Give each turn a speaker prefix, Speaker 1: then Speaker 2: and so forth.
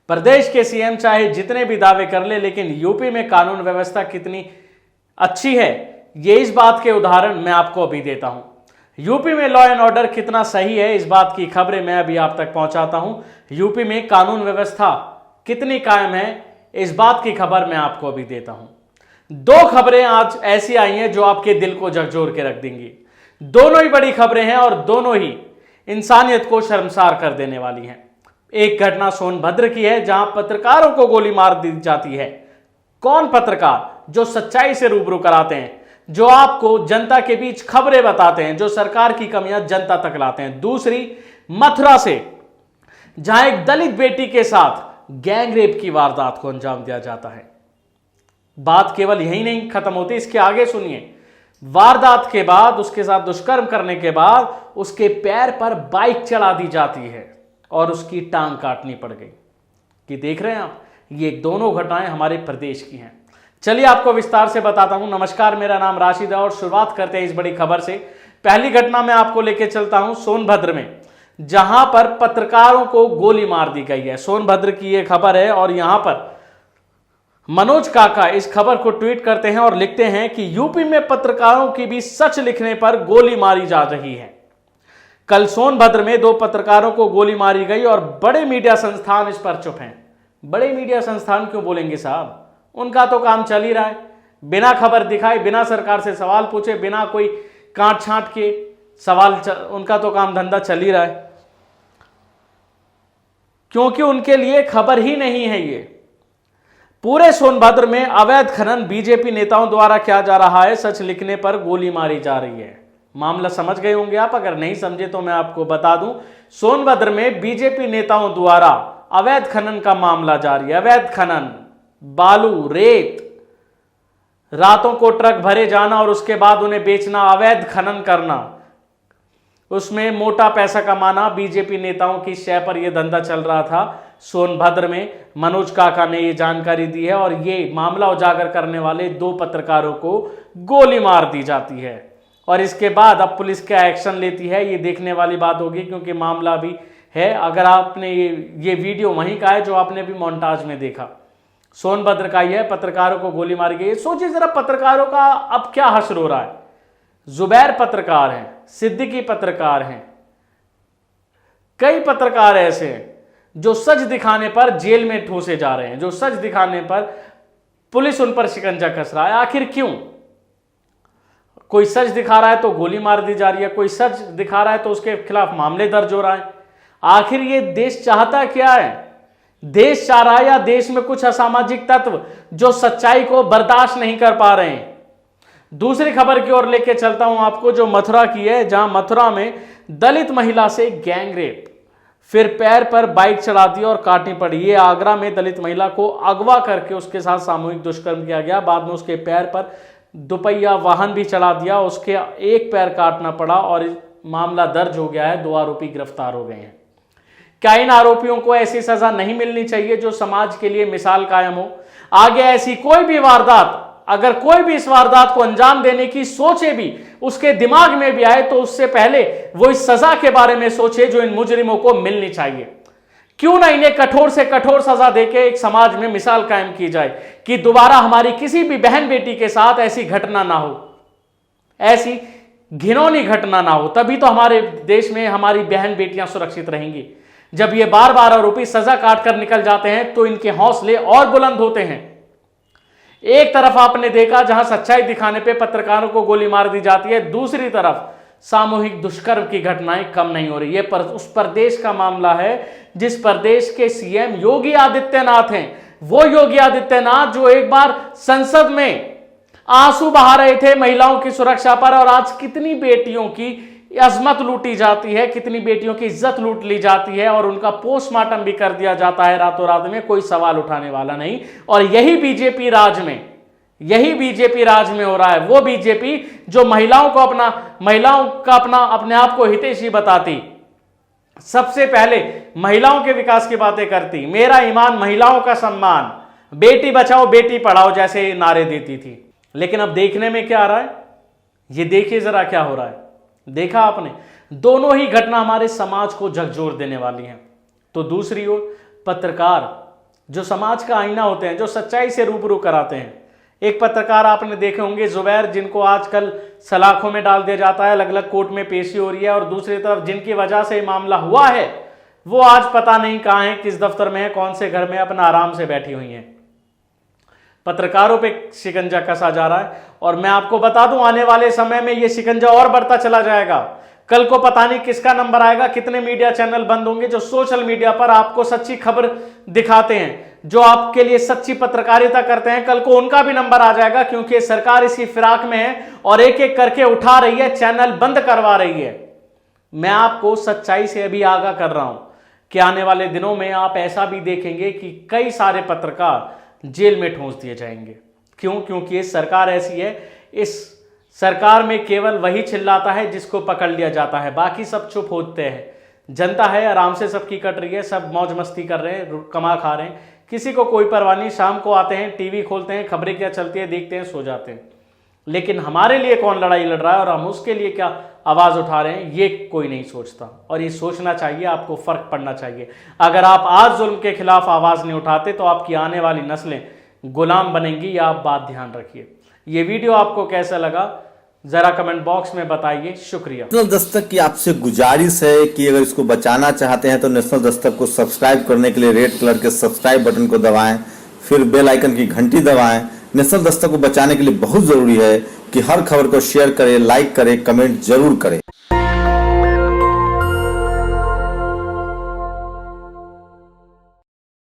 Speaker 1: प्रदेश के सीएम चाहे जितने भी दावे कर ले, लेकिन यूपी में कानून व्यवस्था कितनी अच्छी है, ये इस बात के उदाहरण मैं आपको अभी देता हूं। यूपी में लॉ एंड ऑर्डर कितना सही है, इस बात की खबरें मैं अभी आप तक पहुंचाता हूं। यूपी में कानून व्यवस्था कितनी कायम है, इस बात की खबर मैं आपको अभी देता हूं। दो खबरें आज ऐसी आई हैं जो आपके दिल को झकझोर के रख देंगी। दोनों ही बड़ी खबरें हैं और दोनों ही इंसानियत को शर्मसार कर देने वाली हैं। एक घटना सोनभद्र की है जहां पत्रकारों को गोली मार दी जाती है। कौन पत्रकार? जो सच्चाई से रूबरू कराते हैं, जो आपको जनता के बीच खबरें बताते हैं, जो सरकार की कमियां जनता तक लाते हैं। दूसरी मथुरा से, जहां एक दलित बेटी के साथ गैंगरेप की वारदात को अंजाम दिया जाता है। बात केवल यही नहीं खत्म होती, इसके आगे सुनिए। वारदात के बाद, उसके साथ दुष्कर्म करने के बाद उसके पैर पर बाइक चढ़ा दी जाती है और उसकी टांग काटनी पड़ गई। कि देख रहे हैं आप, ये दोनों घटनाएं हमारे प्रदेश की हैं। चलिए आपको विस्तार से बताता हूं। नमस्कार, मेरा नाम राशिद है और शुरुआत करते हैं इस बड़ी खबर से। पहली घटना मैं आपको लेके चलता हूं सोनभद्र में, जहां पर पत्रकारों को गोली मार दी गई है। सोनभद्र की यह खबर है और यहां पर मनोज काका इस खबर को ट्वीट करते हैं और लिखते हैं कि यूपी में पत्रकारों की भी सच लिखने पर गोली मारी जा रही है। कल सोनभद्र में दो पत्रकारों को गोली मारी गई और बड़े मीडिया संस्थान इस पर चुप हैं। बड़े मीडिया संस्थान क्यों बोलेंगे साहब? उनका तो काम चल ही रहा है, बिना खबर दिखाए, बिना सरकार से सवाल पूछे, बिना कोई काट छांट के सवाल उनका तो काम धंधा चल ही रहा है, क्योंकि उनके लिए खबर ही नहीं है। ये पूरे सोनभद्र में अवैध खनन बीजेपी नेताओं द्वारा किया जा रहा है, सच लिखने पर गोली मारी जा रही है। मामला समझ गए होंगे आप, अगर नहीं समझे तो मैं आपको बता दूं। सोनभद्र में बीजेपी नेताओं द्वारा अवैध खनन का मामला जारी है। अवैध खनन, बालू, रेत, रातों को ट्रक भरे जाना और उसके बाद उन्हें बेचना, अवैध खनन करना, उसमें मोटा पैसा कमाना, बीजेपी नेताओं की शय पर यह धंधा चल रहा था। सोनभद्र में मनोज काका ने यह जानकारी दी है और ये मामला उजागर करने वाले दो पत्रकारों को गोली मार दी जाती है। और इसके बाद अब पुलिस क्या एक्शन लेती है, ये देखने वाली बात होगी, क्योंकि मामला भी है। अगर आपने ये वीडियो वहीं का है जो आपने भी मोन्टाज में देखा, सोनभद्र का ही है, पत्रकारों को गोली मारी गई। सोचिए जरा, पत्रकारों का अब क्या हश्र हो रहा है। जुबैर पत्रकार हैं, सिद्दीकी पत्रकार हैं, कई पत्रकार ऐसे हैं जो सच दिखाने पर जेल में ठूसे जा रहे हैं, जो सच दिखाने पर पुलिस उन पर शिकंजा कस रहा है। आखिर क्यों? कोई सच दिखा रहा है तो गोली मार दी जा रही है, कोई सच दिखा रहा है तो उसके खिलाफ मामले दर्ज हो रहा है। आखिर ये देश चाहता क्या है? देश चाह रहा है या देश में कुछ असामाजिक तत्व जो सच्चाई को बर्दाश्त नहीं कर पा रहे हैं? दूसरी खबर की ओर लेके चलता हूं आपको, जो मथुरा की है, जहां मथुरा में दलित महिला से गैंगरेप, फिर पैर पर बाइक चढ़ा दी और काटनी पड़ी। ये आगरा में दलित महिला को अगवा करके उसके साथ सामूहिक दुष्कर्म किया गया। बाद में उसके पैर पर दुपहिया वाहन भी चढ़ा दिया, उसके एक पैर काटना पड़ा और मामला दर्ज हो गया है। दो आरोपी गिरफ्तार हो गए हैं। क्या इन आरोपियों को ऐसी सजा नहीं मिलनी चाहिए जो समाज के लिए मिसाल कायम हो? आगे ऐसी कोई भी वारदात, अगर कोई भी इस वारदात को अंजाम देने की सोचे भी, उसके दिमाग में भी आए, तो उससे पहले वो इस सजा के बारे में सोचे जो इन मुजरिमों को मिलनी चाहिए। क्यों ना इन्हें कठोर से कठोर सजा देके एक समाज में मिसाल कायम की जाए कि दोबारा हमारी किसी भी बहन बेटी के साथ ऐसी घटना ना हो, ऐसी घिनौनी घटना ना हो। तभी तो हमारे देश में हमारी बहन बेटियां सुरक्षित रहेंगी। जब ये बार बार आरोपी सजा काट कर निकल जाते हैं तो इनके हौसले और बुलंद होते हैं। एक तरफ आपने देखा जहां सच्चाई दिखाने पे पत्रकारों को गोली मार दी जाती है, दूसरी तरफ सामूहिक दुष्कर्म की घटनाएं कम नहीं हो रही। यह उस प्रदेश का मामला है जिस प्रदेश के सीएम योगी आदित्यनाथ हैं। वो योगी आदित्यनाथ जो एक बार संसद में आंसू बहा रहे थे महिलाओं की सुरक्षा पर, और आज कितनी बेटियों की अजमत लूटी जाती है, कितनी बेटियों की इज्जत लूट ली जाती है और उनका पोस्टमार्टम भी कर दिया जाता है रातों रात में, कोई सवाल उठाने वाला नहीं। और यही बीजेपी राज में हो रहा है। वो बीजेपी जो महिलाओं का अपने आप को हितैषी बताती, सबसे पहले महिलाओं के विकास की बातें करती, मेरा ईमान, महिलाओं का सम्मान, बेटी बचाओ बेटी पढ़ाओ जैसे नारे देती थी। लेकिन अब देखने में क्या आ रहा है? ये देखिए जरा क्या हो रहा है। देखा आपने, दोनों ही घटना हमारे समाज को झकझोर देने वाली हैं। तो दूसरी ओर पत्रकार जो समाज का आईना होते हैं, जो सच्चाई से रूबरू कराते हैं। एक पत्रकार आपने देखे होंगे जुबैर, जिनको आजकल सलाखों में डाल दिया जाता है, अलग अलग कोर्ट में पेशी हो रही है, और दूसरी तरफ जिनकी वजह से मामला हुआ है वो आज पता नहीं कहां है, किस दफ्तर में है, कौन से घर में अपना आराम से बैठी हुई हैं। पत्रकारों पे शिकंजा कसा जा रहा है, और मैं आपको बता दूं आने वाले समय में ये शिकंजा और बढ़ता चला जाएगा। कल को पता नहीं किसका नंबर आएगा, कितने मीडिया चैनल बंद होंगे जो सोशल मीडिया पर आपको सच्ची खबर दिखाते हैं, जो आपके लिए सच्ची पत्रकारिता करते हैं। कल को उनका भी नंबर आ जाएगा, क्योंकि सरकार इसी फिराक में है और एक एक करके उठा रही है, चैनल बंद करवा रही है। मैं आपको सच्चाई से अभी आगाह कर रहा हूं कि आने वाले दिनों में आप ऐसा भी देखेंगे कि कई सारे पत्रकार जेल में ठूंस दिए जाएंगे। क्यों? क्योंकि ये सरकार ऐसी है, इस सरकार में केवल वही चिल्लाता है जिसको पकड़ लिया जाता है, बाकी सब चुप होते हैं। जनता है आराम से सबकी कट रही है, सब मौज मस्ती कर रहे हैं, कमा खा रहे हैं, किसी को कोई परवाह नहीं। शाम को आते हैं, टीवी खोलते हैं, खबरें क्या चलती है देखते हैं, सो जाते हैं। लेकिन हमारे लिए कौन लड़ाई लड़ रहा है और हम उसके लिए क्या आवाज उठा रहे हैं, ये कोई नहीं सोचता। और ये सोचना चाहिए, आपको फर्क पड़ना चाहिए। अगर आप आज जुल्म के खिलाफ आवाज नहीं उठाते तो आपकी आने वाली नस्लें गुलाम बनेंगी, या आप बात ध्यान रखिए। ये वीडियो आपको कैसा लगा जरा कमेंट बॉक्स में बताइए। शुक्रिया।
Speaker 2: नेशनल दस्तक की आपसे गुजारिश है कि अगर इसको बचाना चाहते हैं तो नेशनल दस्तक को सब्सक्राइब करने के लिए रेड कलर के सब्सक्राइब बटन को दबाएं, फिर बेल आइकन की घंटी दबाएं। नेशनल दस्तक को बचाने के लिए बहुत जरूरी है कि हर खबर को शेयर करें, लाइक करें, कमेंट जरूर करें।